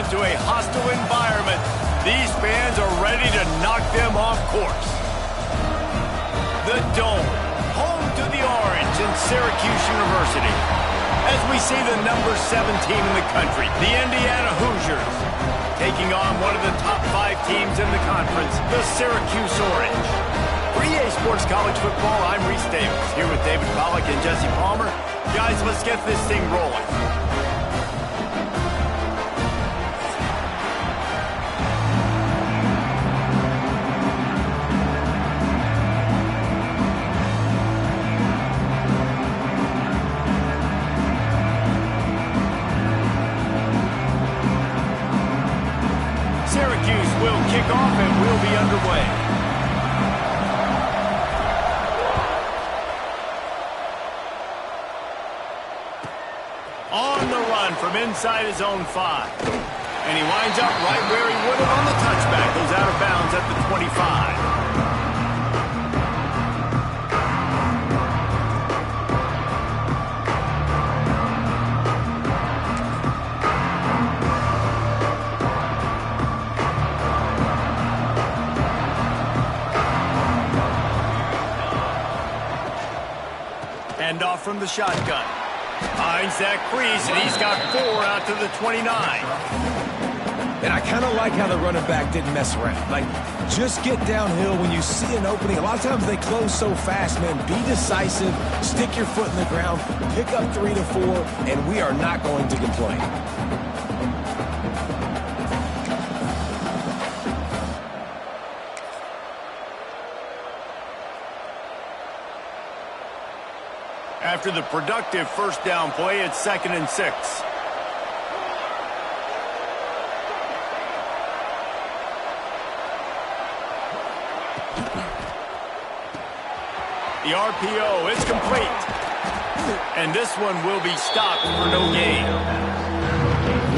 to a hostile environment. These fans are ready to knock them off course. The Dome, home to the Orange and Syracuse University. As we see the number 7 team in the country, the Indiana Hoosiers, taking on one of the top 5 teams in the conference, the Syracuse Orange. For EA Sports College Football, I'm Reese Davis, here with David Pollack and Jesse Palmer. Guys, let's get this thing rolling. Syracuse will kick off and will be underway. On the run from inside his own 5. And he winds up right where he would have on the touchback. Goes out of bounds at the 25. Hand off from the shotgun. Finds that crease, and he's got 4 out to the 29. And I kind of like how the running back didn't mess around. Like, just get downhill when you see an opening. A lot of times they close so fast, man. Be decisive, stick your foot in the ground, pick up 3 to 4, and we are not going to complain. After the productive first down play, it's 2nd and 6. The RPO is complete. And this one will be stopped for no gain.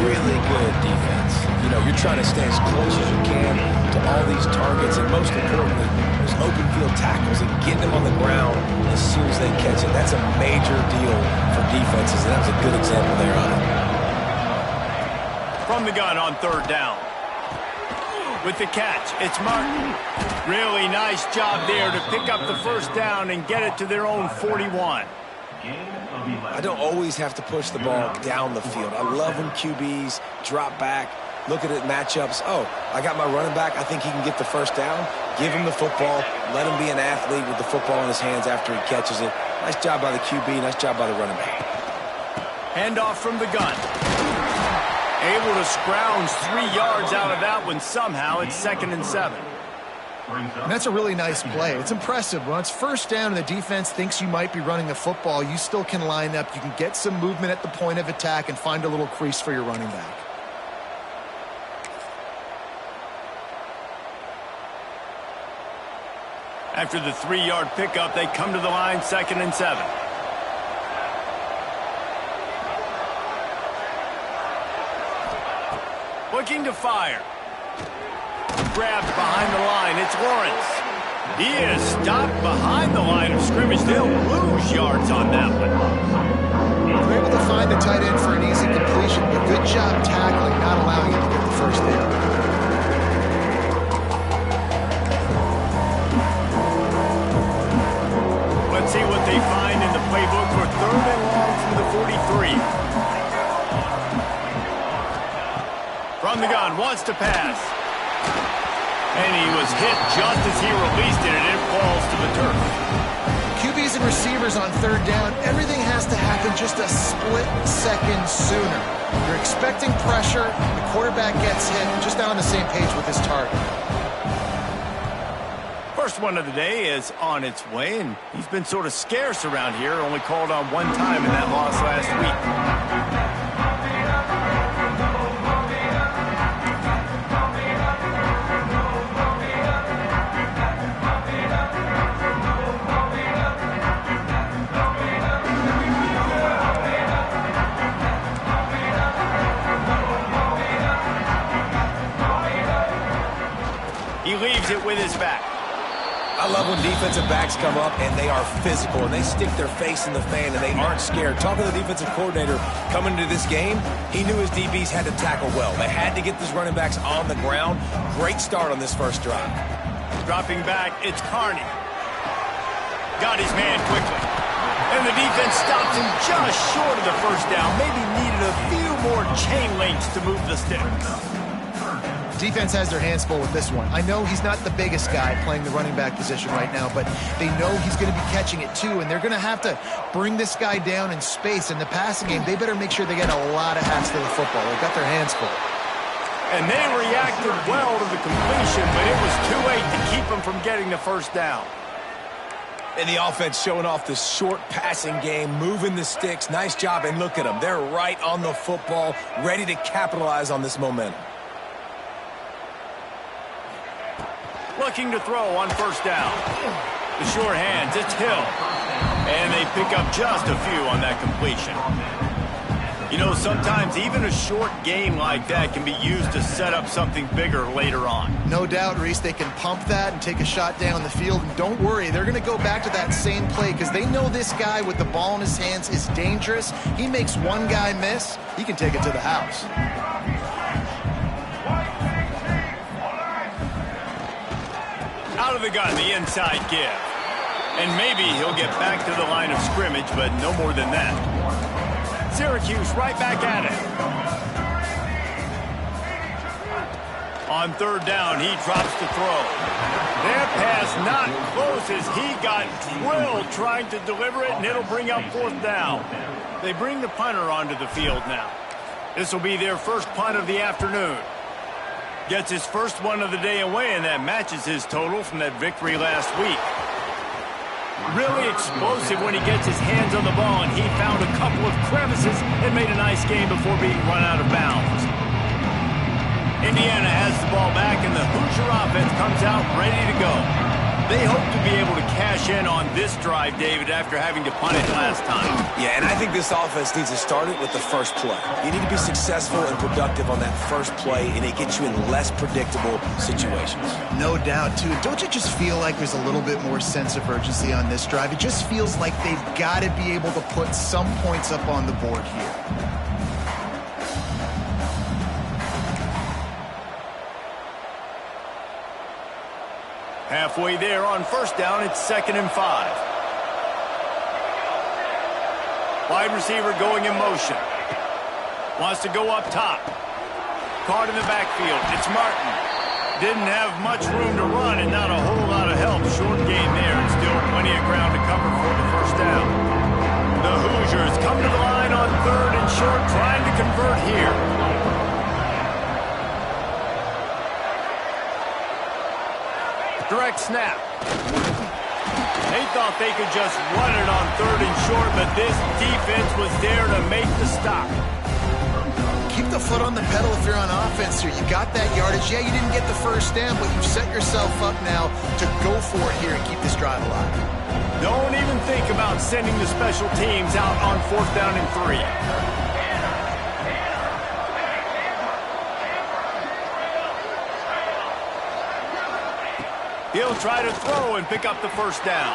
Really good defense. You know, you're trying to stay as close as you can to all these targets, and most importantly, those open field tackles and getting them on the ground as soon as they catch it. That's a major deal for defenses, and that was a good example there on it. From the gun on 3rd down. With the catch, it's Martin. Really nice job there to pick up the first down and get it to their own 41. I don't always have to push the ball down the field. I love when QBs drop back, look at it, matchups. Oh, I got my running back. I think he can get the first down. Give him the football. Let him be an athlete with the football in his hands after he catches it. Nice job by the QB. Nice job by the running back. Handoff from the gun. Able to scrounge 3 yards out of that one somehow. It's 2nd and 7. And that's a really nice play. It's impressive. When it's first down and the defense thinks you might be running the football, you still can line up. You can get some movement at the point of attack and find a little crease for your running back. After the 3-yard pickup, they come to the line, 2nd and 7. Looking to fire. Grabbed behind the line. It's Lawrence. He is stopped behind the line of scrimmage. They'll lose yards on that one. They're able to find the tight end for an easy completion, but good job tackling, not allowing him to get the first down. Let's see what they find in the playbook for 3rd and long from the 43. From the gun, wants to pass. And he was hit just as he released it, and it falls to the turf. QBs and receivers on 3rd down, everything has to happen just a split second sooner. You're expecting pressure, the quarterback gets hit, just not on the same page with his target. First one of the day is on its way, and he's been sort of scarce around here, only called on 1 time in that loss last week. He leaves it with his back. I love when defensive backs come up and they are physical and they stick their face in the fan and they aren't scared. Talking to the defensive coordinator coming into this game, he knew his DBs had to tackle well. They had to get these running backs on the ground. Great start on this first drive. Dropping back, it's Carney. Got his man quickly. And the defense stops him just short of the first down. Maybe needed a few more chain links to move the sticks. Defense has their hands full with this one. I know he's not the biggest guy playing the running back position right now, but they know he's going to be catching it too, and they're going to have to bring this guy down in space. In the passing game, they better make sure they get a lot of hats to the football. They've got their hands full. And they reacted well to the completion, but it was too late to keep them from getting the first down. And the offense showing off this short passing game, moving the sticks. Nice job, and look at them. They're right on the football, ready to capitalize on this momentum. Looking to throw on first down. The short hands, it's Hill. And they pick up just a few on that completion. You know, sometimes even a short game like that can be used to set up something bigger later on. No doubt, Reese, they can pump that and take a shot down the field. And don't worry, they're going to go back to that same play because they know this guy with the ball in his hands is dangerous. He makes one guy miss, he can take it to the house. Out of the gun, the inside give. And maybe he'll get back to the line of scrimmage, but no more than that. Syracuse right back at it. On third down, he drops to throw. That pass not close as he got drilled trying to deliver it, and it'll bring up fourth down. They bring the punter onto the field now. This will be their first punt of the afternoon. Gets his first one of the day away, and that matches his total from that victory last week. Really explosive when he gets his hands on the ball, and he found a couple of crevices and made a nice game before being run out of bounds. Indiana has the ball back, and the Hoosier offense comes out ready to go. They hope to be able to cash in on this drive, David, after having to punt it last time. Yeah, and I think this offense needs to start it with the first play. You need to be successful and productive on that first play, and it gets you in less predictable situations. No doubt, too. Don't you just feel like there's a little bit more sense of urgency on this drive? It just feels like they've got to be able to put some points up on the board here. Halfway there on first down, it's 2nd and 5. Wide receiver going in motion. Wants to go up top. Caught in the backfield. It's Martin. Didn't have much room to run and not a whole lot of help. Short game there and still plenty of ground to cover for the first down. The Hoosiers come to the line on 3rd and short, trying to convert here. Direct snap. They thought they could just run it on 3rd and short, but this defense was there to make the stop. Keep the foot on the pedal if you're on offense here. You got that yardage. Yeah, you didn't get the first down, but you've set yourself up now to go for it here and keep this drive alive. Don't even think about sending the special teams out on 4th down and 3. He'll try to throw and pick up the first down.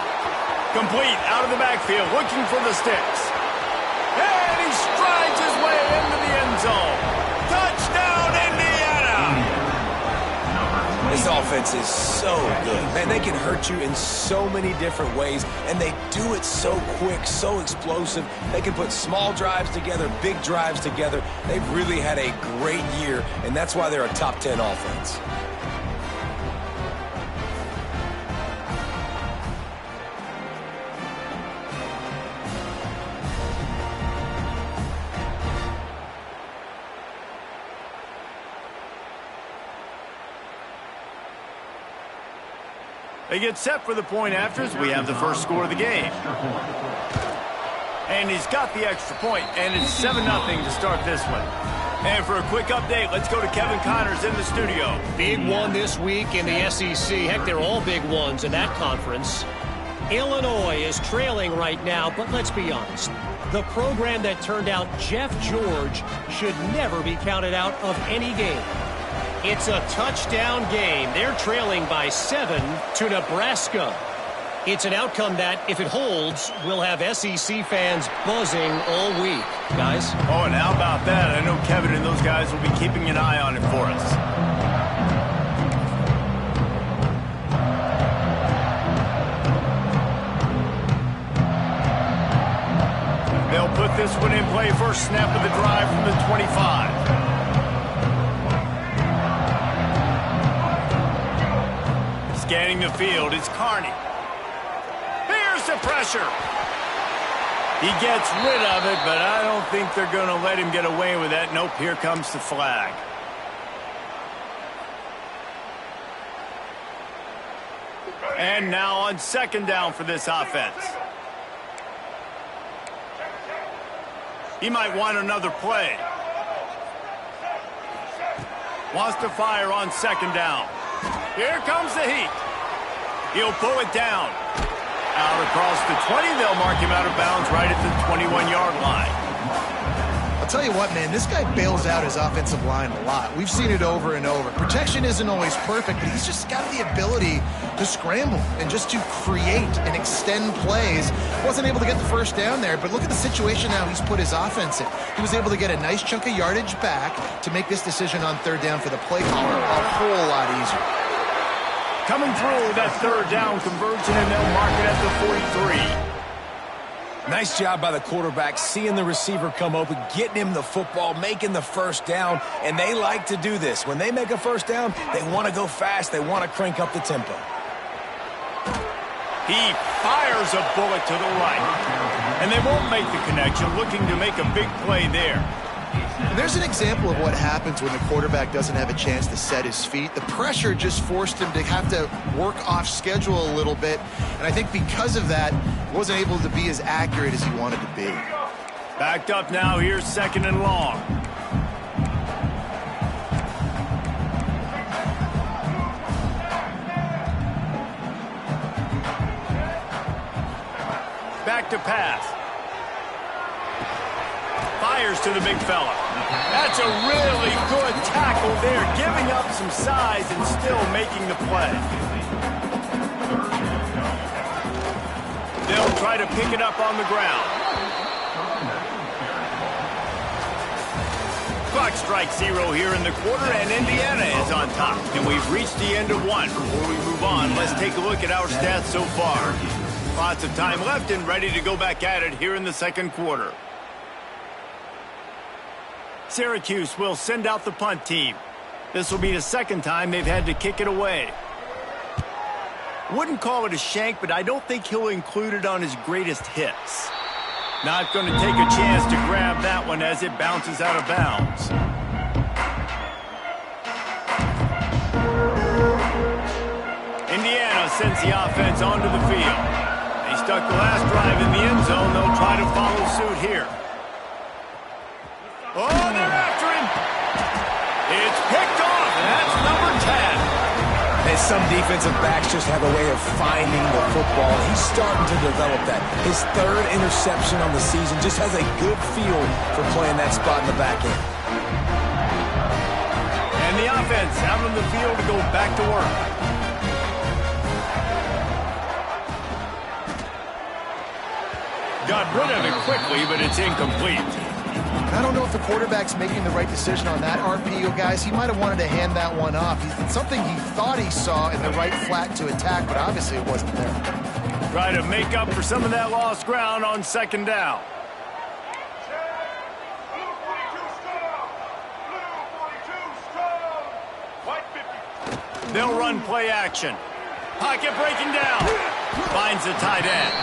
Complete out of the backfield, looking for the sticks. And he strides his way into the end zone. Touchdown, Indiana! This offense is so good. Man, they can hurt you in so many different ways, and they do it so quick, so explosive. They can put small drives together, big drives together. They've really had a great year, and that's why they're a top 10 offense. They get set for the point afters. We have the first score of the game. And he's got the extra point, and it's 7-0 to start this one. And for a quick update, let's go to Kevin Connors in the studio. Big one this week in the SEC. Heck, they're all big ones in that conference. Illinois is trailing right now, but let's be honest. The program that turned out Jeff George should never be counted out of any game. It's a touchdown game. They're trailing by 7 to Nebraska. It's an outcome that, if it holds, will have SEC fans buzzing all week. Guys? Oh, and how about that? I know Kevin and those guys will be keeping an eye on it for us. They'll put this one in play. First snap of the drive from the 25. Scanning the field, it's Carney. Here's the pressure. He gets rid of it, but I don't think they're going to let him get away with that. Nope, here comes the flag. And now on second down for this offense. He might want another play. Wants to fire on second down. Here comes the heat. He'll pull it down. Out across the 20, they'll mark him out of bounds right at the 21-yard line. I'll tell you what, man, this guy bails out his offensive line a lot. We've seen it over and over. Protection isn't always perfect, but he's just got the ability to scramble and just to create and extend plays. Wasn't able to get the first down there, but look at the situation now he's put his offense in. He was able to get a nice chunk of yardage back to make this decision on third down for the play caller a whole lot easier. Coming through that third down conversion, and they'll mark it at the 43. Nice job by the quarterback, seeing the receiver come open, getting him the football, making the first down, and they like to do this. When they make a first down, they want to go fast. They want to crank up the tempo. He fires a bullet to the right, and they won't make the connection, looking to make a big play there. There's an example of what happens when the quarterback doesn't have a chance to set his feet. The pressure just forced him to have to work off schedule a little bit, and I think because of that, he wasn't able to be as accurate as he wanted to be. Backed up now, here's second and long. Back to pass. Fires to the big fella. That's a really good tackle there, giving up some size and still making the play. They'll try to pick it up on the ground. Clock strikes 0 here in the quarter, and Indiana is on top. And we've reached the end of one. Before we move on, let's take a look at our stats so far. Lots of time left and ready to go back at it here in the second quarter. Syracuse will send out the punt team. This will be the second time they've had to kick it away. Wouldn't call it a shank, but I don't think he'll include it on his greatest hits. Not going to take a chance to grab that one as it bounces out of bounds. Indiana sends the offense onto the field. They stuck the last drive in the end zone. They'll try to follow suit here. Oh, they're after him. It's picked off, and that's number 10. And some defensive backs just have a way of finding the football. He's starting to develop that. His third interception on the season, just has a good feel for playing that spot in the back end. And the offense out on the field to go back to work. Got rid of it quickly, but it's incomplete. I don't know if the quarterback's making the right decision on that RPO, guys. He might have wanted to hand that one off. It's something he thought he saw in the right flat to attack, but obviously it wasn't there. Try to make up for some of that lost ground on second down. They'll run play action. Pocket breaking down. Finds the tight end.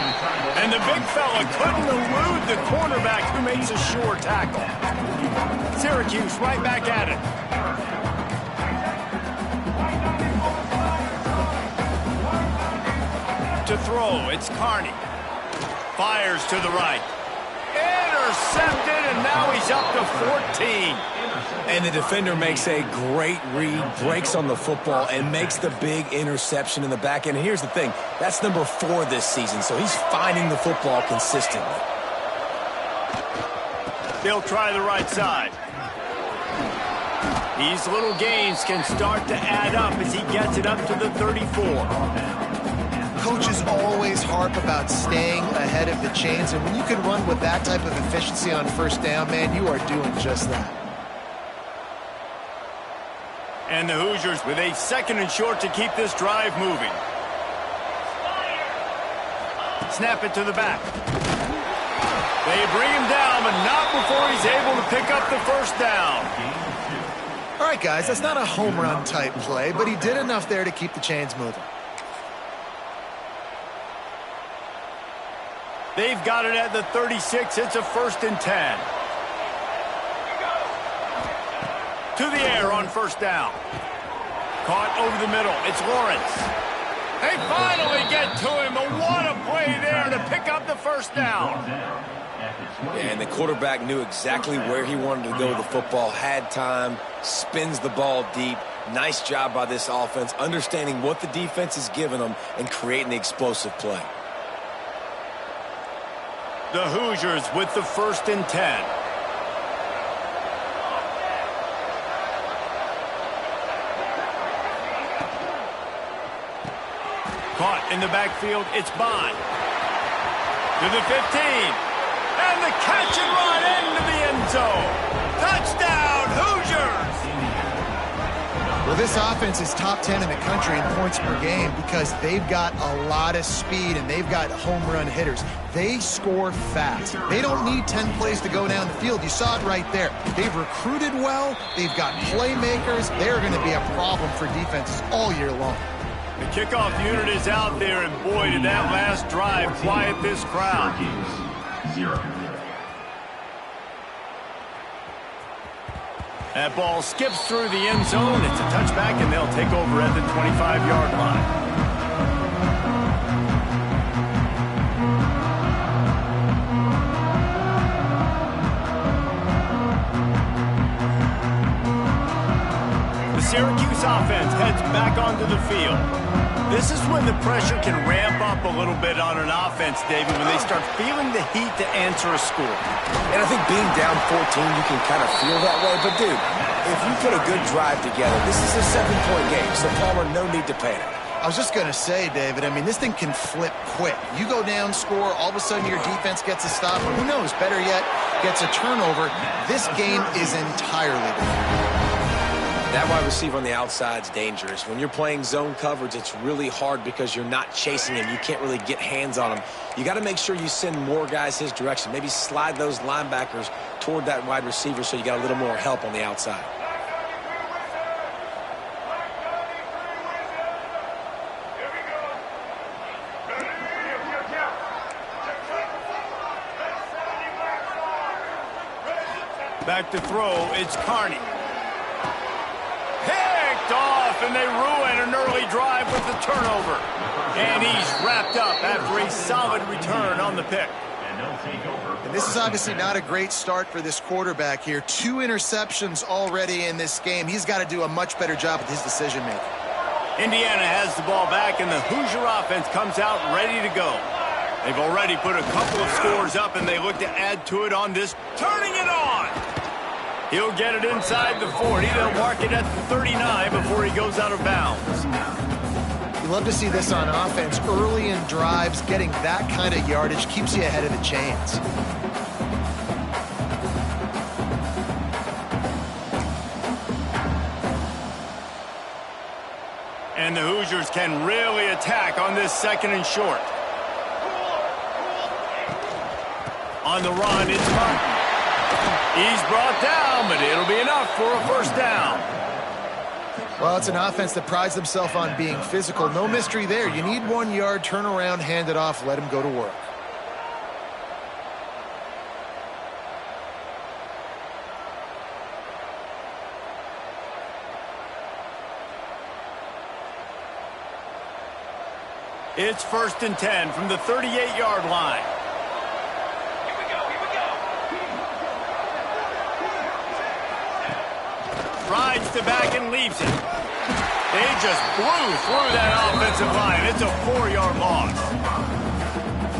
And the big fella couldn't elude the cornerback who makes a sure tackle. Syracuse right back at it. To throw, it's Carney. Fires to the right. Intercepted, and now he's up to 14. And the defender makes a great read, breaks on the football, and makes the big interception in the back end. And here's the thing, that's number 4 this season, so he's finding the football consistently. They'll try the right side. These little gains can start to add up as he gets it up to the 34. Coaches always harp about staying ahead of the chains, and when you can run with that type of efficiency on first down, man, you are doing just that. And the Hoosiers with a 2nd and short to keep this drive moving. Snap it to the back. They bring him down, but not before he's able to pick up the first down. All right, guys, that's not a home run type play, but he did enough there to keep the chains moving. They've got it at the 36. It's a 1st and 10. To the air on first down. Caught over the middle. It's Lawrence. They finally get to him. But what a play there to pick up the first down. And the quarterback knew exactly where he wanted to go with the football, had time, spins the ball deep. Nice job by this offense, understanding what the defense is giving them and creating the explosive play. The Hoosiers with the 1st and 10. Caught in the backfield, it's Bond. To the 15. And the catch and run into the end zone. Touchdown, Hoosiers! Well, this offense is top 10 in the country in points per game because they've got a lot of speed and they've got home run hitters. They score fast. They don't need 10 plays to go down the field. You saw it right there. They've recruited well. They've got playmakers. They're going to be a problem for defenses all year long. The kickoff unit is out there, and boy, did that last drive quiet this crowd. 0. That ball skips through the end zone. It's a touchback, and they'll take over at the 25-yard line. The Syracuse offense heads back onto the field. This is when the pressure can ramp up a little bit on an offense, David, when they start feeling the heat to answer a score. And I think being down 14, you can kind of feel that way. But, dude, if you put a good drive together, this is a 7-point game, so Palmer, no need to panic. I was just going to say, David, I mean, this thing can flip quick. You go down, score, all of a sudden your defense gets a stop, or who knows, better yet, gets a turnover. This game is entirely different. That wide receiver on the outside is dangerous. When you're playing zone coverage, it's really hard because you're not chasing him. You can't really get hands on him. You got to make sure you send more guys his direction. Maybe slide those linebackers toward that wide receiver so you got a little more help on the outside. Back to throw, it's Carney. Picked off, and they ruin an early drive with the turnover. And he's wrapped up after a solid return on the pick. And this is obviously not a great start for this quarterback here. 2 interceptions already in this game. He's got to do a much better job with his decision-making. Indiana has the ball back, and the Hoosier offense comes out ready to go. They've already put a couple of scores up, and they look to add to it on this. Turning it on! He'll get it inside the 40. They'll mark it at the 39 before he goes out of bounds. You love to see this on offense. Early in drives, getting that kind of yardage keeps you ahead of the chains. And the Hoosiers can really attack on this 2nd and short. On the run, it's Martin. He's brought down, but it'll be enough for a first down. Well, it's an offense that prides themselves on being physical. No mystery there. You need 1 yard, turn around, hand it off, let him go to work. It's 1st and 10 from the 38-yard line. Rides to back and leaves it. They just blew through that offensive line. It's a 4-yard loss.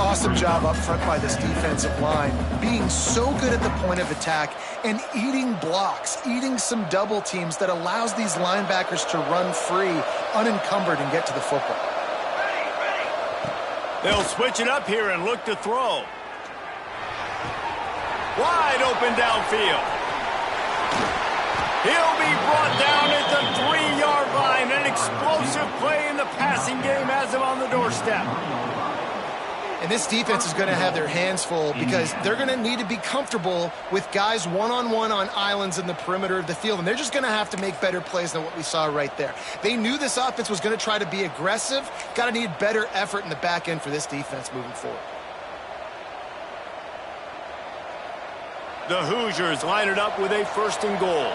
Awesome job up front by this defensive line, being so good at the point of attack and eating blocks, eating some double teams that allows these linebackers to run free, unencumbered, and get to the football. They'll switch it up here and look to throw. Wide open downfield. He'll be brought down at the 3-yard line. An explosive play in the passing game has him on the doorstep. And this defense is going to have their hands full because they're going to need to be comfortable with guys one-on-one on islands in the perimeter of the field. And they're just going to have to make better plays than what we saw right there. They knew this offense was going to try to be aggressive. Got to need better effort in the back end for this defense moving forward. The Hoosiers line it up with a 1st and goal.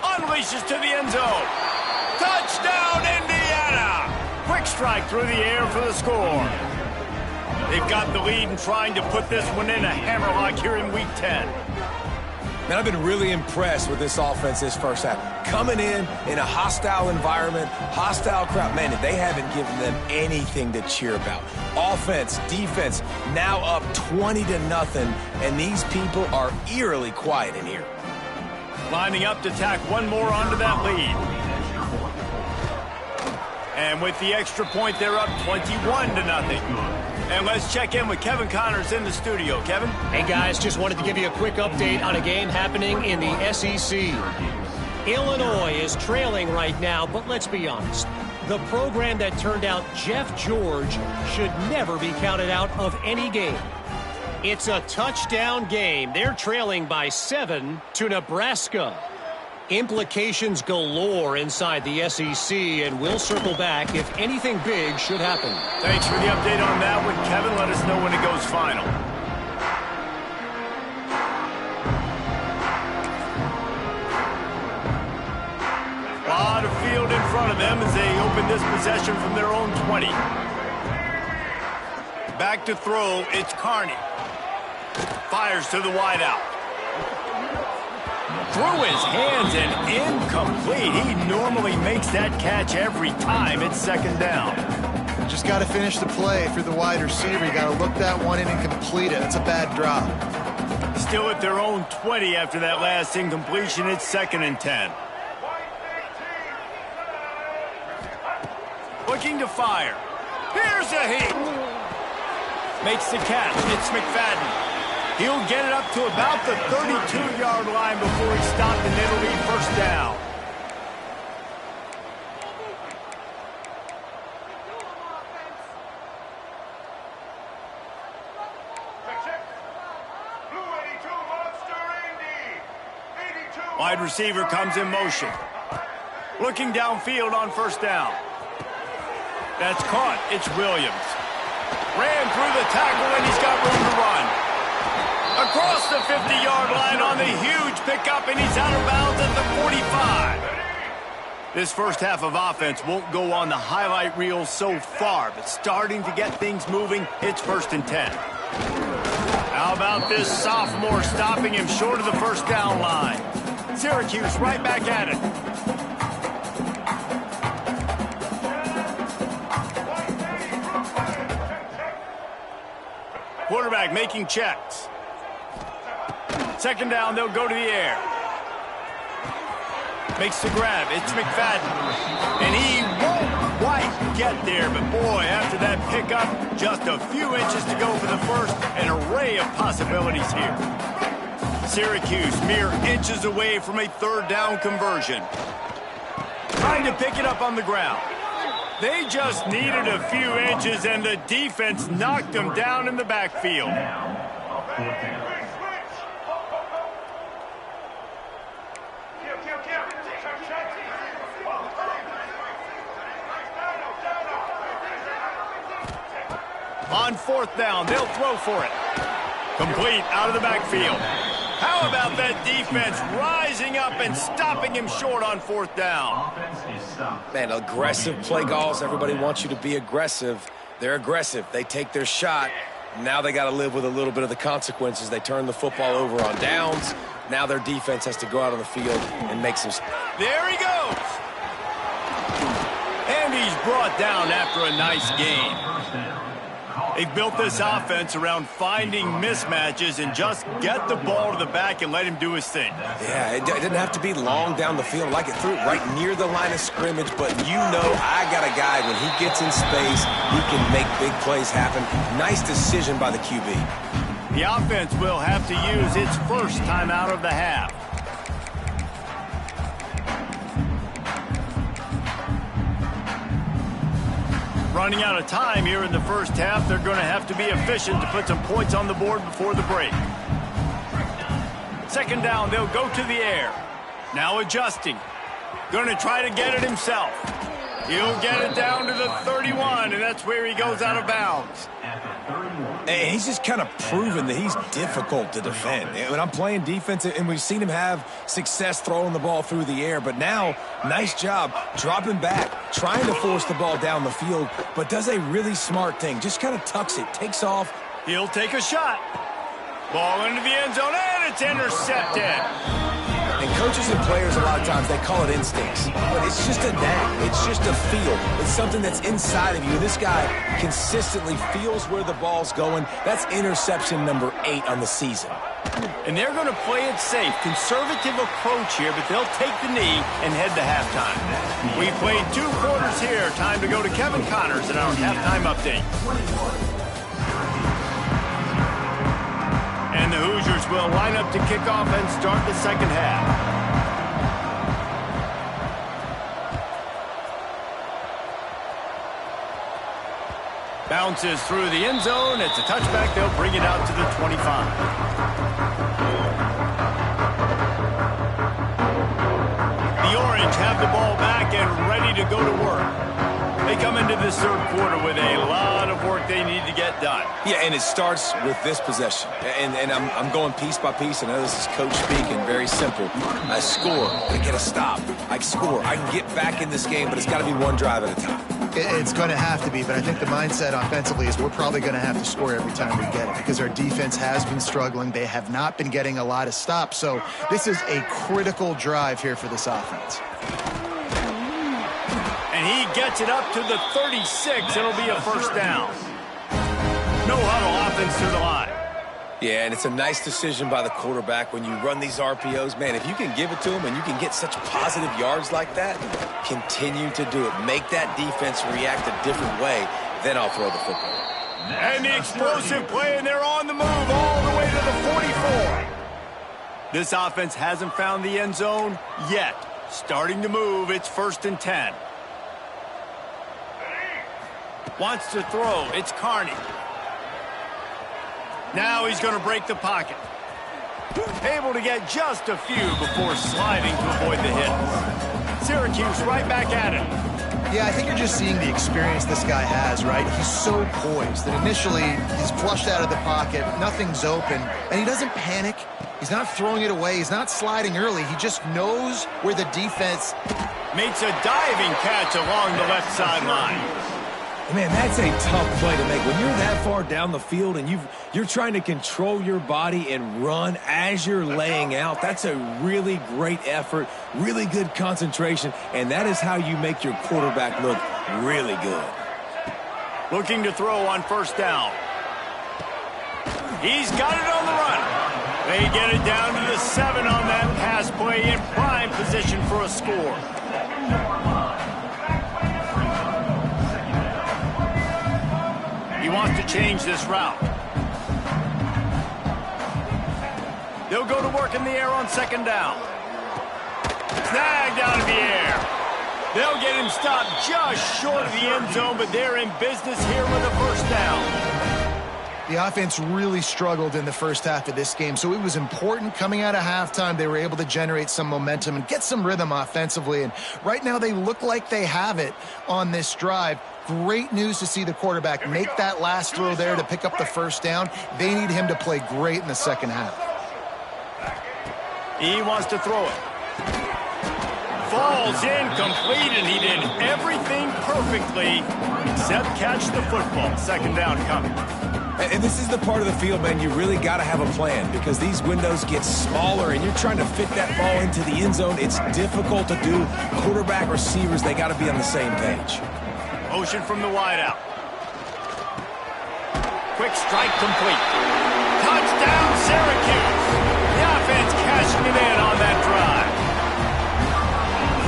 Unleashes to the end zone. Touchdown, Indiana! Quick strike through the air for the score. They've got the lead and trying to put this one in a hammerlock here in Week 10. Man, I've been really impressed with this offense this first half. Coming in a hostile environment, hostile crowd. Man, they haven't given them anything to cheer about. Offense, defense, now up 20-0, and these people are eerily quiet in here. Lining up to tack one more onto that lead. And with the extra point, they're up 21-0. And let's check in with Kevin Connors in the studio. Kevin? Hey, guys, just wanted to give you a quick update on a game happening in the SEC. Illinois is trailing right now, but let's be honest. The program that turned out Jeff George should never be counted out of any game. It's a touchdown game. They're trailing by 7 to Nebraska. Implications galore inside the SEC, and we'll circle back if anything big should happen. Thanks for the update on that one, Kevin. Let us know when it goes final. A lot of field in front of them as they open this possession from their own 20. Back to throw, it's Carney. Fires to the wideout. Through his hands and incomplete. He normally makes that catch every time. It's 2nd down. Just got to finish the play through the wide receiver. You got to look that one in and complete it. It's a bad drop. Still at their own 20 after that last incompletion. It's 2nd and 10. Looking to fire. Here's a hit. Makes the catch. It's McFadden. He'll get it up to about the 32-yard line before he's stopped, and it'll be 1st down. Wide receiver comes in motion. Looking downfield on 1st down. That's caught. It's Williams. Ran through the tackle, and he's got room to run. Across the 50-yard line on the huge pickup, and he's out of bounds at the 45. This first half of offense won't go on the highlight reel so far, but starting to get things moving, it's 1st and 10. How about this sophomore stopping him short of the 1st down line? Syracuse right back at it. Quarterback making checks. 2nd down, they'll go to the air. Makes the grab. It's McFadden. And he won't quite get there, but boy, after that pickup, just a few inches to go for the first. An array of possibilities here. Syracuse mere inches away from a 3rd down conversion. Trying to pick it up on the ground. They just needed a few inches, and the defense knocked them down in the backfield. On 4th down, they'll throw for it. Complete out of the backfield. How about that defense rising up and stopping him short on 4th down? Man, aggressive play calls. Everybody wants you to be aggressive. They're aggressive. They take their shot. Now they got to live with a little bit of the consequences. They turn the football over on downs. Now their defense has to go out on the field and make some... There he goes. And he's brought down after a nice game. They've built this offense around finding mismatches and just get the ball to the back and let him do his thing. Yeah, it didn't have to be long down the field. Like it threw it right near the line of scrimmage, but you know I got a guy, when he gets in space, he can make big plays happen. Nice decision by the QB. The offense will have to use its first timeout of the half. Running out of time here in the first half, they're going to have to be efficient to put some points on the board before the break. Second down, they'll go to the air. Now adjusting. Going to try to get it himself. He'll get it down to the 31, and that's where he goes out of bounds. And he's just kind of proven that he's difficult to defend. When I'm playing defense, and we've seen him have success throwing the ball through the air, but now, nice job dropping back, trying to force the ball down the field, but does a really smart thing. Just kind of tucks it, takes off. He'll take a shot. Ball into the end zone, and it's intercepted. And coaches and players, a lot of times, they call it instincts. But it's just a knack. It's just a feel. It's something that's inside of you. This guy consistently feels where the ball's going. That's interception number 8 on the season. And they're going to play it safe. Conservative approach here, but they'll take the knee and head to halftime. We've played 2 quarters here. Time to go to Kevin Connors in our halftime update. And the Hoosiers will line up to kick off and start the second half. Bounces through the end zone. It's a touchback. They'll bring it out to the 25. The Orange have the ball back and ready to go to work. They come into this third quarter with a lot of work they need to get done. Yeah, and it starts with this possession. And I'm going piece by piece. I know this is coach speaking, very simple. I score, I get a stop. I score, I can get back in this game, but it's got to be one drive at a time. It's going to have to be, but I think the mindset offensively is we're probably going to have to score every time we get it because our defense has been struggling. They have not been getting a lot of stops. So this is a critical drive here for this offense. And he gets it up to the 36. It'll be a first down. No huddle offense to the line. Yeah, and it's a nice decision by the quarterback when you run these RPOs. Man, if you can give it to him and you can get such positive yards like that, continue to do it. Make that defense react a different way, then I'll throw the football. And the explosive play, and they're on the move all the way to the 44. This offense hasn't found the end zone yet. Starting to move, it's 1st and 10. Wants to throw, it's Carney. Now he's going to break the pocket. Able to get just a few before sliding to avoid the hit. Syracuse right back at it. Yeah, I think you're just seeing the experience this guy has, right? He's so poised that initially he's flushed out of the pocket, nothing's open, and he doesn't panic. He's not throwing it away. He's not sliding early. He just knows where the defense makes a diving catch along the left sideline. Man, that's a tough play to make. When you're that far down the field and you're trying to control your body and run as you're laying out, that's a really great effort, really good concentration, and that is how you make your quarterback look really good. Looking to throw on first down. He's got it on the run. They get it down to the 7 on that pass play in prime position for a score. He wants to change this route. They'll go to work in the air on second down. Snagged out of the air. They'll get him stopped just short of the end zone, but they're in business here with a first down. The offense really struggled in the first half of this game, so it was important coming out of halftime. They were able to generate some momentum and get some rhythm offensively, and right now they look like they have it on this drive. Great news to see the quarterback make that last throw there to pick up the first down. They need him to play great in the second half. He wants to throw it. Falls incomplete, and he did everything perfectly except catch the football. Second down coming. And this is the part of the field, man, you really got to have a plan because these windows get smaller and you're trying to fit that ball into the end zone. It's difficult to do. Quarterback, receivers, they got to be on the same page. Motion from the wideout. Quick strike complete. Touchdown, Syracuse. The offense cashing it in on that drive.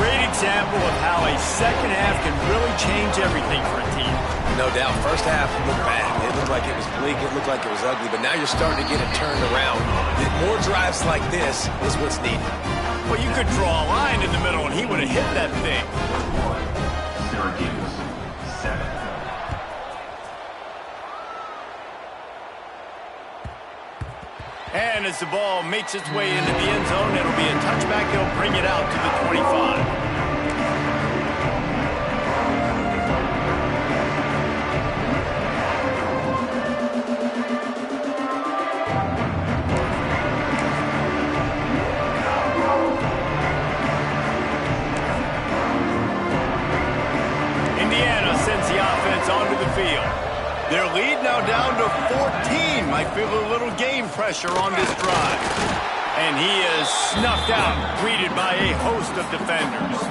Great example of how a second half can really change everything for a team. No doubt. First half looked bad. It looked like it was bleak. It looked like it was ugly. But now you're starting to get it turned around. More drives like this is what's needed. Well, you could draw a line in the middle, and he would have hit that thing. Syracuse, 7. And as the ball makes its way into the end zone, it'll be a touchback. They'll bring it out to the 25. Onto the field. Their lead now down to 14. Might feel a little game pressure on this drive. And he is snuffed out, greeted by a host of defenders.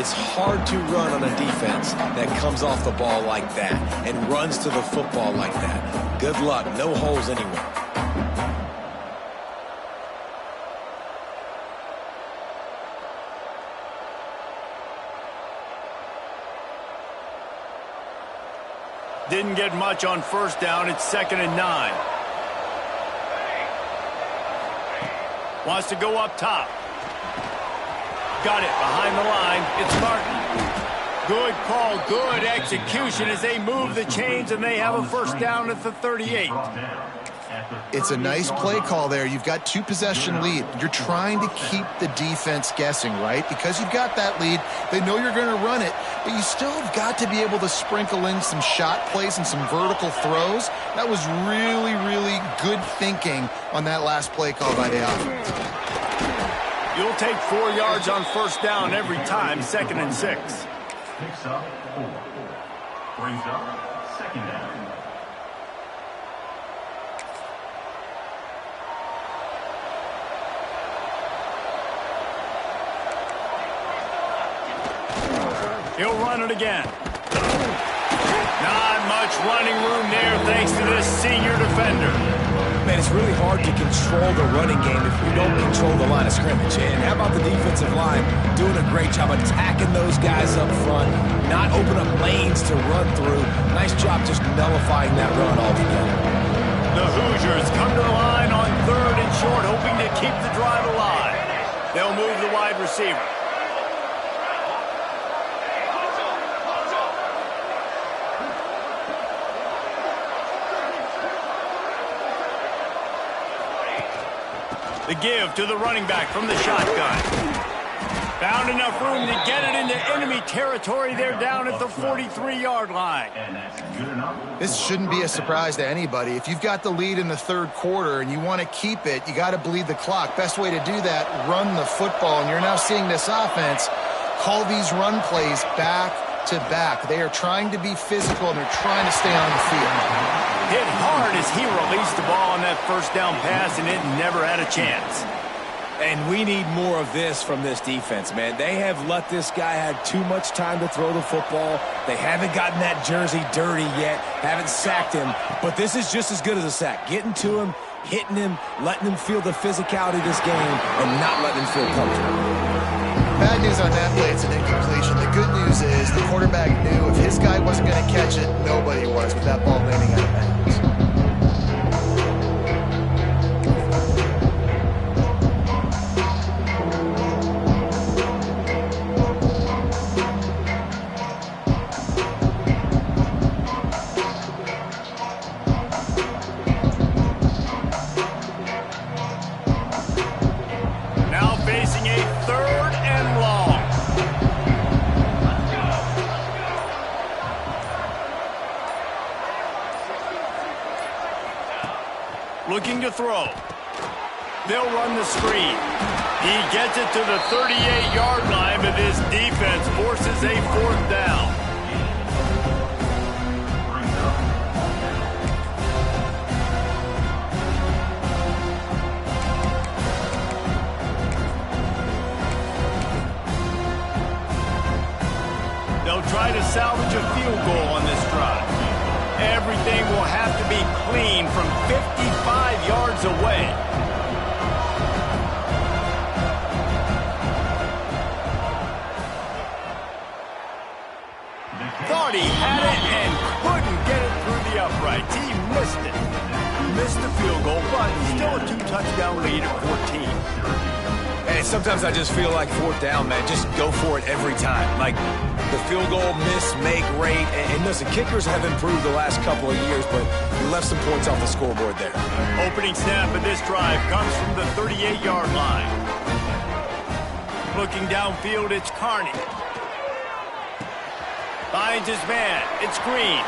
It's hard to run on a defense that comes off the ball like that and runs to the football like that. Good luck. No holes anywhere. Didn't get much on first down. It's 2nd and 9. Wants to go up top. Got it behind the line. It's Martin. Good call, good execution as they move the chains, and they have a first down at the 38. It's a nice play call there. You've got 2-possession lead. You're trying to keep the defense guessing, right? Because you've got that lead. They know you're going to run it, but you still have got to be able to sprinkle in some shot plays and some vertical throws. That was really, really good thinking on that last play call by the offense. You'll take 4 yards on first down every time, 2nd and 6. Picks up 4. Brings up 2nd down. He'll run it again. Not much running room there thanks to this senior defender. Man, it's really hard to control the running game if we don't control the line of scrimmage. And how about the defensive line doing a great job attacking those guys up front, not open up lanes to run through. Nice job just nullifying that run altogether. The Hoosiers come to the line on 3rd and short, hoping to keep the drive alive. They'll move the wide receiver. The give to the running back from the shotgun. Found enough room to get it into enemy territory. They're down at the 43-yard line. This shouldn't be a surprise to anybody. If you've got the lead in the 3rd quarter and you want to keep it, you got to bleed the clock. Best way to do that, run the football. And you're now seeing this offense call these run plays back to back. They are trying to be physical and they're trying to stay on the field. Hit hard as he released the ball on that first down pass, and it never had a chance. And we need more of this from this defense, man. They have let this guy have too much time to throw the football. They haven't gotten that jersey dirty yet, haven't sacked him. But this is just as good as a sack. Getting to him, hitting him, letting him feel the physicality of this game, and not letting him feel comfortable. Bad news on that play, it's an incompletion. The good news is the quarterback knew if his guy wasn't going to catch it, nobody was with that ball landing out of bounds. Now facing a 3rd and long. Looking to throw. They'll run the screen. He gets it to the 38-yard line, but this defense forces a 4th down. They'll try to salvage a field goal on this drive. Everything will have to be clean from 55 yards away. Thought he had it and couldn't get it through the uprights. He missed it. Missed the field goal, but still a 2-touchdown lead at 14. And sometimes I just feel like fourth down, man. Just go for it every time. Like the field goal miss, make rate. And listen, kickers have improved the last couple of years, but we left some points off the scoreboard there. Opening snap of this drive comes from the 38-yard line. Looking downfield, it's Carney. Finds his man. It's Green.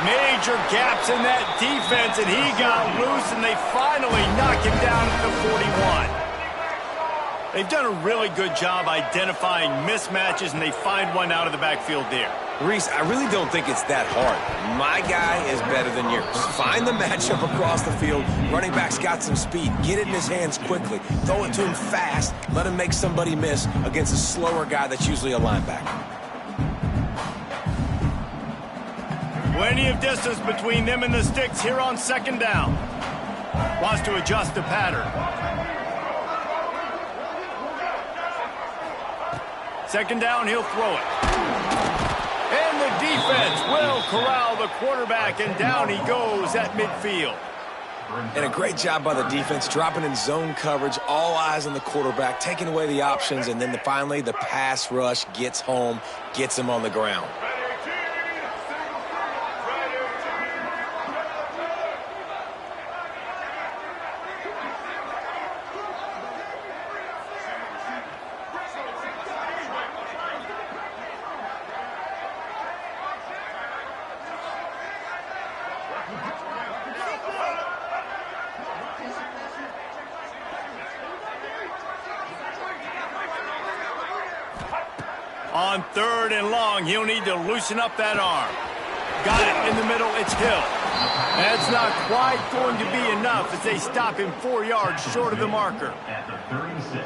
Major gaps in that defense, and he got loose, and they finally knock him down at the 41. They've done a really good job identifying mismatches, and they find one out of the backfield there. Reese, I really don't think it's that hard. My guy is better than yours. Find the matchup across the field. Running back's got some speed. Get it in his hands quickly. Throw it to him fast. Let him make somebody miss against a slower guy that's usually a linebacker. Plenty of distance between them and the sticks here on second down. Wants to adjust the pattern. Second down, he'll throw it. And the defense will corral the quarterback, and down he goes at midfield. And a great job by the defense, dropping in zone coverage, all eyes on the quarterback, taking away the options, and then finally the pass rush gets home, gets him on the ground. On third and long, he'll need to loosen up that arm. Got it in the middle, it's Hill. That's not quite going to be enough as they stop him 4 yards short of the marker. At the 36.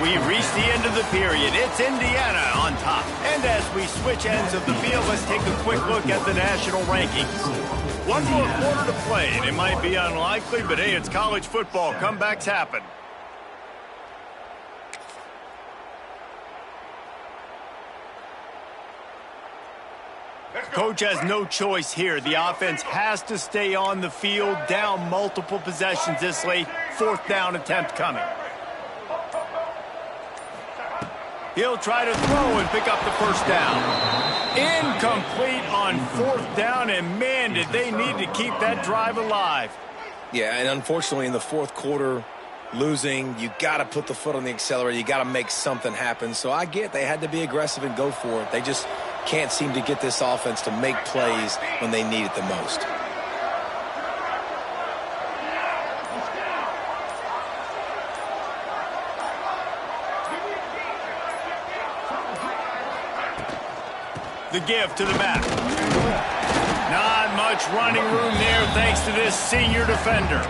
We've reached the end of the period. It's Indiana on top. And as we switch ends of the field, let's take a quick look at the national rankings. One more quarter to play, and it might be unlikely, but hey, it's college football. Comebacks happen. Coach has no choice here. The offense has to stay on the field, down multiple possessions this late. Fourth down attempt coming. He'll try to throw and pick up the first down. Incomplete on fourth down, and man, did they need to keep that drive alive. Yeah, and unfortunately in the fourth quarter, losing, you got to put the foot on the accelerator. You got to make something happen. So I get they had to be aggressive and go for it. They just can't seem to get this offense to make plays when they need it the most. The give to the back. Not much running room there thanks to this senior defender.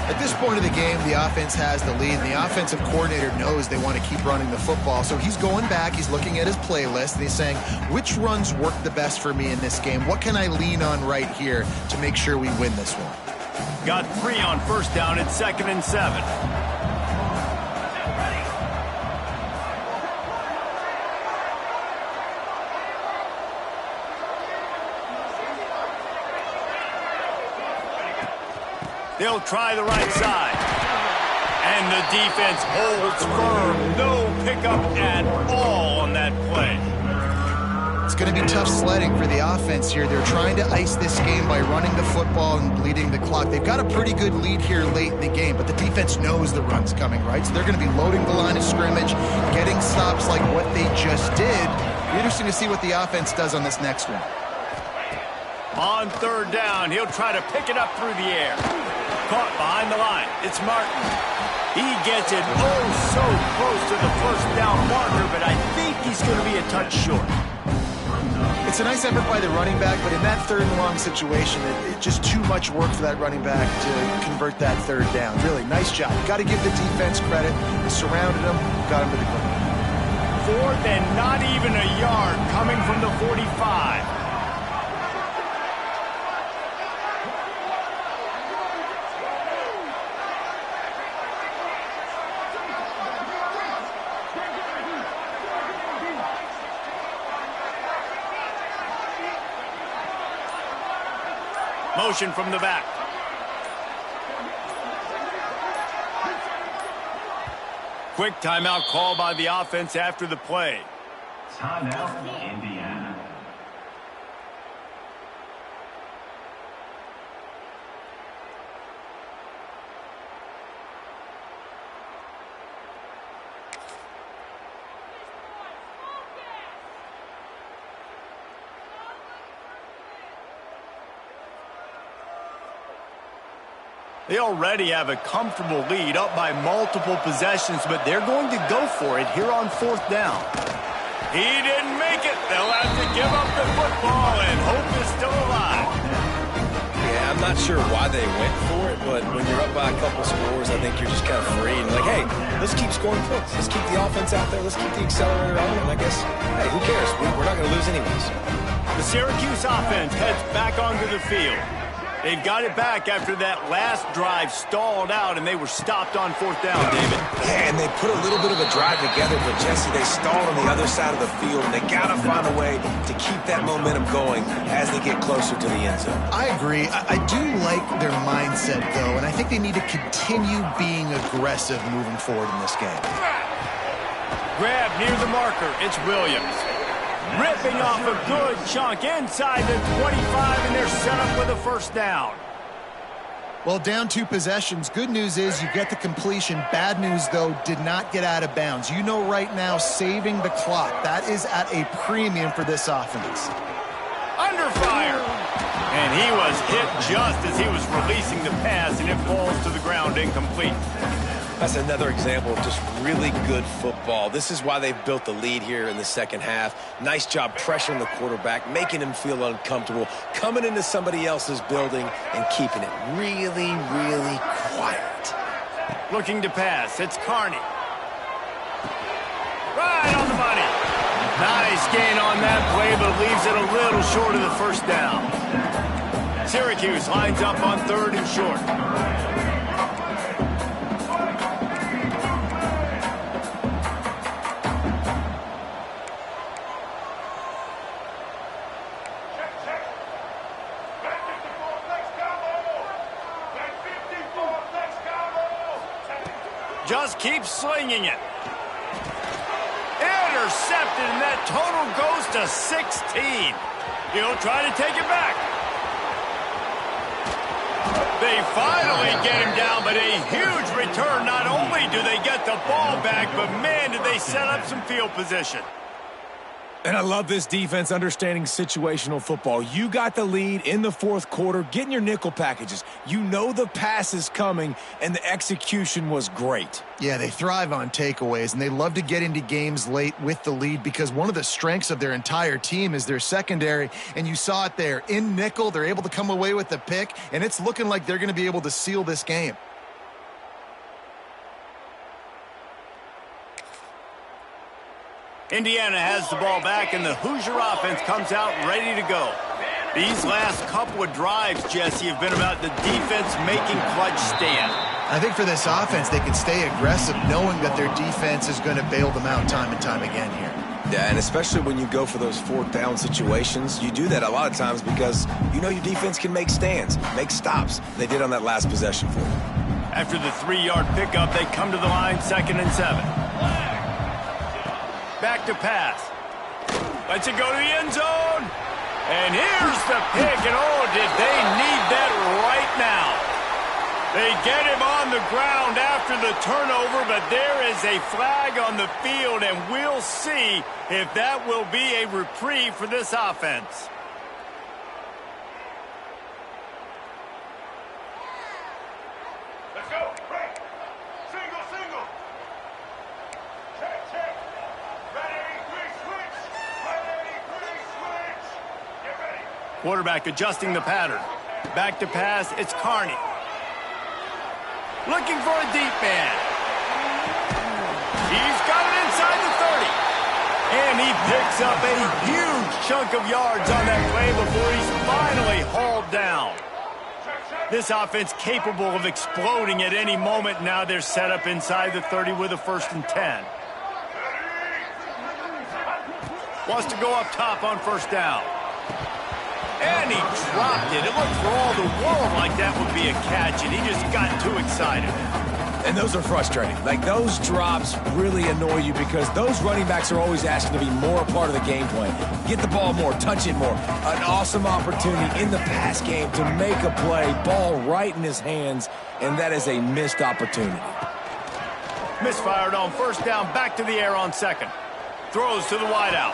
At this point of the game, the offense has the lead, and the offensive coordinator knows they want to keep running the football. So he's going back, he's looking at his playlist, and he's saying, which runs work the best for me in this game? What can I lean on right here to make sure we win this one? Got 3 on first down at 2nd and 7. They'll try the right side. And the defense holds firm. No pickup at all on that play. It's going to be tough sledding for the offense here. They're trying to ice this game by running the football and bleeding the clock. They've got a pretty good lead here late in the game, but the defense knows the run's coming, right? So they're going to be loading the line of scrimmage, getting stops like what they just did. Be interesting to see what the offense does on this next one. On third down, he'll try to pick it up through the air. Caught behind the line. It's Martin. He gets it so close to the first down marker, but I think he's going to be a touch short. It's a nice effort by the running back, but in that third and long situation, it's just too much work for that running back to convert that third down. Really, nice job. Got to give the defense credit. Surrounded him, got him to the ground. 4th and not even a yard coming from the 45. Motion from the back. Quick timeout call by the offense after the play. Timeout, Indiana. They already have a comfortable lead up by multiple possessions, but they're going to go for it here on 4th down. He didn't make it. They'll have to give up the football, and hope is still alive. Yeah, I'm not sure why they went for it, but when you're up by a couple scores, I think you're just kind of free and like, hey, let's keep scoring points. Let's keep the offense out there. Let's keep the accelerator on. And I guess, hey, who cares? We're not going to lose anyways. The Syracuse offense heads back onto the field. They've got it back after that last drive stalled out, and they were stopped on 4th down, David. Yeah, and they put a little bit of a drive together, but Jesse, they stalled on the other side of the field, and they got to find a way to keep that momentum going as they get closer to the end zone. I agree. I do like their mindset, though, and I think they need to continue being aggressive moving forward in this game. Grab near the marker. It's Williams. Ripping off a good chunk inside the 25, and they're set up with a 1st down. Well, down 2 possessions. Good news is you get the completion. Bad news, though, did not get out of bounds. You know right now, saving the clock. That is at a premium for this offense. Under fire. And he was hit just as he was releasing the pass, and it falls to the ground incomplete. That's another example of just really good football. This is why they've built the lead here in the second half. Nice job pressuring the quarterback, making him feel uncomfortable, coming into somebody else's building and keeping it really, really quiet. Looking to pass. It's Carney. Right on the money. Nice gain on that play, but leaves it a little short of the 1st down. Syracuse lines up on 3rd and short. Just keep slinging it. Intercepted, and that total goes to 16. He'll try to take it back. They finally get him down, but a huge return. Not only do they get the ball back, but man, did they set up some field position. And I love this defense understanding situational football. You got the lead in the 4th quarter, getting your nickel packages. You know the pass is coming, and the execution was great. Yeah, they thrive on takeaways, and they love to get into games late with the lead because one of the strengths of their entire team is their secondary, and you saw it there. In nickel, they're able to come away with the pick, and it's looking like they're going to be able to seal this game. Indiana has the ball back, and the Hoosier offense comes out ready to go. These last couple of drives, Jesse, have been about the defense making clutch stand. I think for this offense, they can stay aggressive knowing that their defense is going to bail them out time and time again here. Yeah, and especially when you go for those 4th down situations, you do that a lot of times because you know your defense can make stands, make stops. They did on that last possession for them. After the 3-yard pickup, they come to the line 2nd and 7. Back to pass. Lets it go to the end zone. And here's the pick. And oh, did they need that right now. They get him on the ground after the turnover, but there is a flag on the field, and we'll see if that will be a reprieve for this offense. Let's go. Break. Single. Check. Ready, switch. Get ready. Quarterback adjusting the pattern. Back to pass, it's Carney. Looking for a deep man. He's got it inside the 30. And he picks up a huge chunk of yards on that play before he's finally hauled down. This offense capable of exploding at any moment. Now they're set up inside the 30 with a 1st and 10. Wants to go up top on 1st down. And he dropped it. It looked for all the world like that would be a catch, and he just got too excited. And those are frustrating. Like, those drops really annoy you because those running backs are always asking to be more a part of the game plan. Get the ball more, touch it more. An awesome opportunity in the pass game to make a play, ball right in his hands, and that is a missed opportunity. Misfired on 1st down, back to the air on 2nd. Throws to the wideout.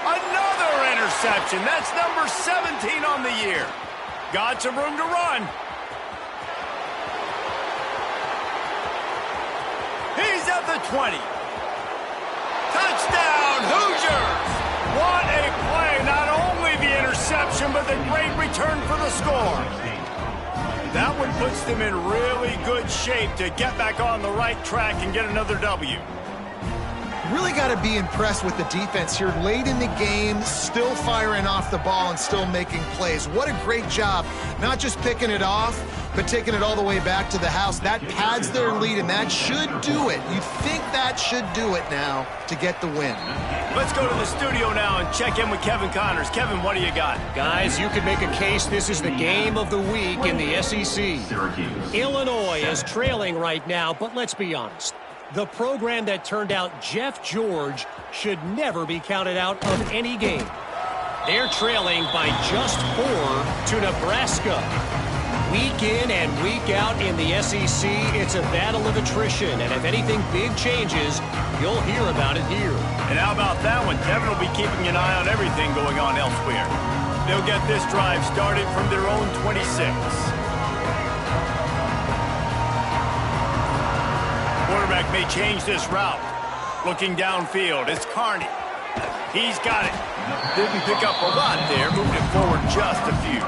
Another interception. That's number 17 on the year. Got some room to run. He's at the 20. Touchdown, Hoosiers! What a play. Not only the interception, but the great return for the score. That one puts them in really good shape to get back on the right track and get another W. Really got to be impressed with the defense here late in the game, still firing off the ball and still making plays. What a great job, not just picking it off, but taking it all the way back to the house. That pads their lead, and that should do it. You think that should do it now to get the win. Let's go to the studio now and check in with Kevin Connors. Kevin, what do you got? Guys, you could make a case this is the game of the week in the SEC. Illinois is trailing right now, but let's be honest. The program that turned out Jeff George should never be counted out of any game. They're trailing by just 4 to Nebraska. Week in and week out in the SEC, it's a battle of attrition, and if anything big changes, you'll hear about it here. And how about that one? Kevin will be keeping an eye on everything going on elsewhere. They'll get this drive started from their own 26. Quarterback may change this route. Looking downfield, it's Carney. He's got it. Didn't pick up a lot there, moved it forward just a few.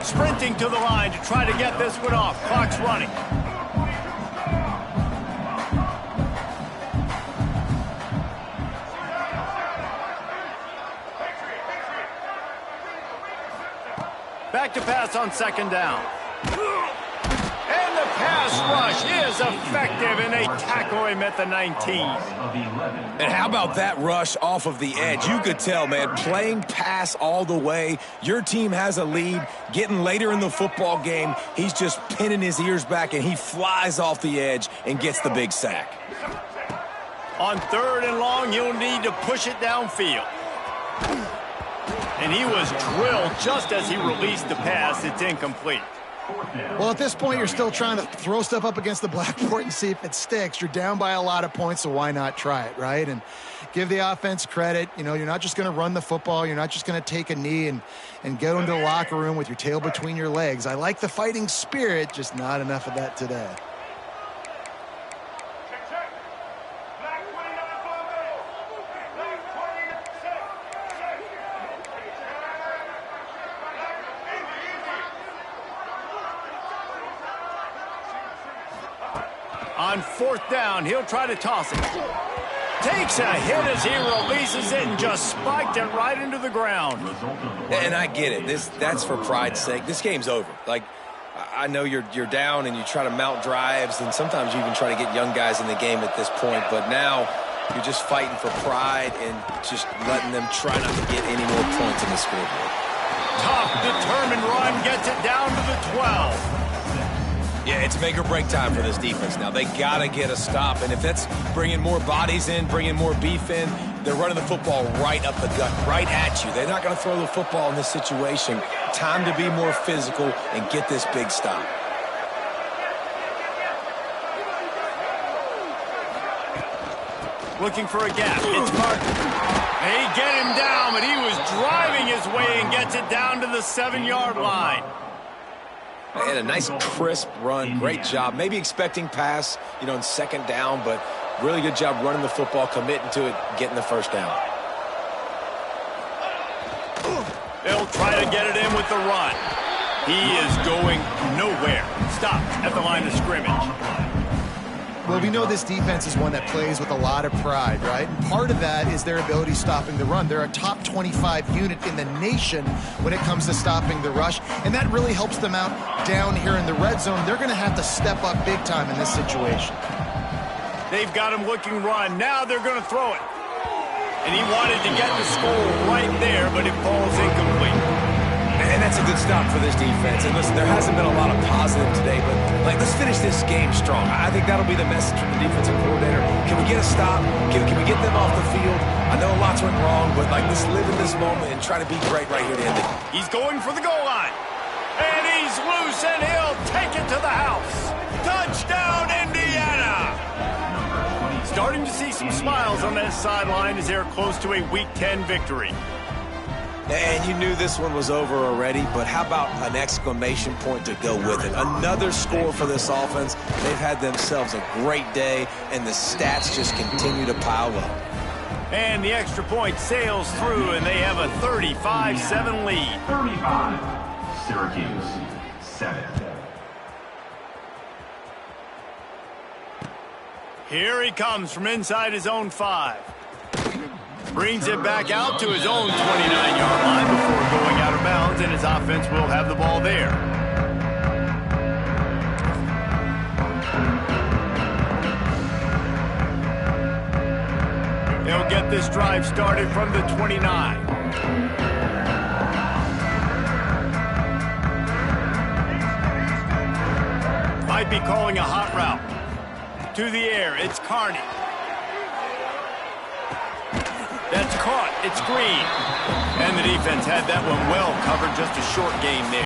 Sprinting to the line to try to get this one off. Clock's running. Back to pass on 2nd down. And the pass rush is effective, and they tackle him at the 19. And how about that rush off of the edge? You could tell, man, playing pass all the way. Your team has a lead. Getting later in the football game, he's just pinning his ears back, and he flies off the edge and gets the big sack. On 3rd and long, you'll need to push it downfield. And he was drilled just as he released the pass. It's incomplete. Well, at this point, you're still trying to throw stuff up against the blackboard and see if it sticks. You're down by a lot of points, so why not try it, right? And give the offense credit. You know, you're not just going to run the football. You're not just going to take a knee and go into the locker room with your tail between your legs. I like the fighting spirit, just not enough of that today. On 4th down, he'll try to toss it. Takes a hit as he releases it and just spiked it right into the ground. And I get it. That's for pride's sake. This game's over. Like, I know you're down and you try to mount drives, and sometimes you even try to get young guys in the game at this point. But now you're just fighting for pride and just letting them try not to get any more points in the scoreboard. Tough, determined run gets it down to the 12. Yeah, it's make or break time for this defense now. They got to get a stop, and if that's bringing more bodies in, bringing more beef in, they're running the football right up the gut, right at you. They're not going to throw the football in this situation. Time to be more physical and get this big stop. Looking for a gap. It's Martin. They get him down, but he was driving his way and gets it down to the 7-yard line. And a nice crisp run. Great job. Maybe expecting pass, in 2nd down, but really good job running the football, committing to it, getting the 1st down. They'll try to get it in with the run. He is going nowhere. Stopped at the line of scrimmage. Well, we know this defense is one that plays with a lot of pride, right? And part of that is their ability stopping the run. They're a top 25 unit in the nation when it comes to stopping the rush, and that really helps them out down here in the red zone. They're going to have to step up big time in this situation. They've got him looking run. Now they're going to throw it. And he wanted to get the score right there, but it falls incomplete. And that's a good stop for this defense. And listen, there hasn't been a lot of positive today, but let's finish this game strong. I think that'll be the message from the defensive coordinator. Can we get a stop? Can we get them off the field? I know lots went wrong, but let's live in this moment and try to be great right here to end it. He's going for the goal line. And he's loose, and he'll take it to the house. Touchdown, Indiana! Starting to see some smiles on that sideline as they're close to a Week 10 victory. And you knew this one was over already, but how about an exclamation point to go with it? Another score for this offense. They've had themselves a great day, and the stats just continue to pile up. And the extra point sails through, and they have a 35-7 lead. 35, Syracuse, 7. Here he comes from inside his own 5. Brings it back out to his own 29-yard line before going out of bounds, and his offense will have the ball there. They'll get this drive started from the 29. Might be calling a hot route. To the air, it's Carney. That's caught. It's Green. And the defense had that one well covered. Just a short game there.